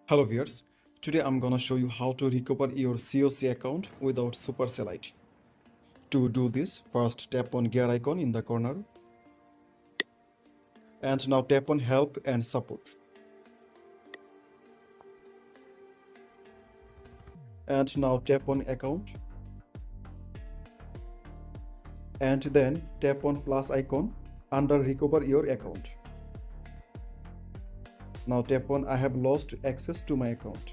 Hello viewers, today I'm gonna show you how to recover your COC account without Supercell ID. To do this, first tap on gear icon in the corner and now tap on help and support. And now tap on account and then tap on plus icon under recover your account. Now tap on I have lost access to my account.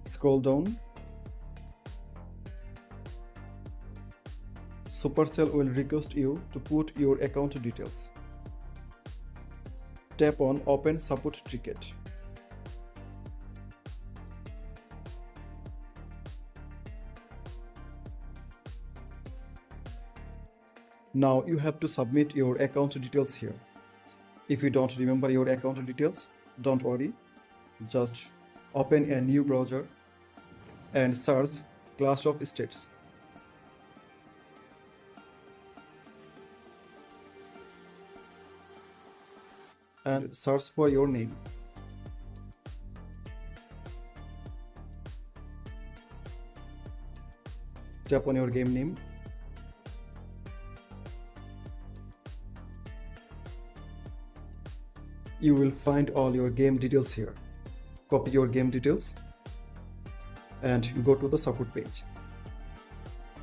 Scroll down. Supercell will request you to put your account details. Tap on open support ticket. Now you have to submit your account details here. If you don't remember your account details, don't worry. Just open a new browser and search Class of States. And search for your name. Tap on your game name. You will find all your game details here. Copy your game details and go to the support page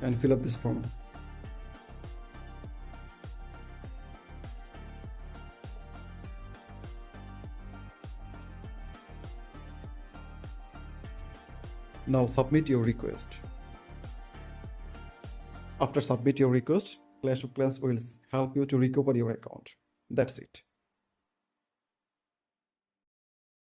and fill up this form. Now submit your request. After submit your request, Clash of Clans will help you to recover your account. That's it.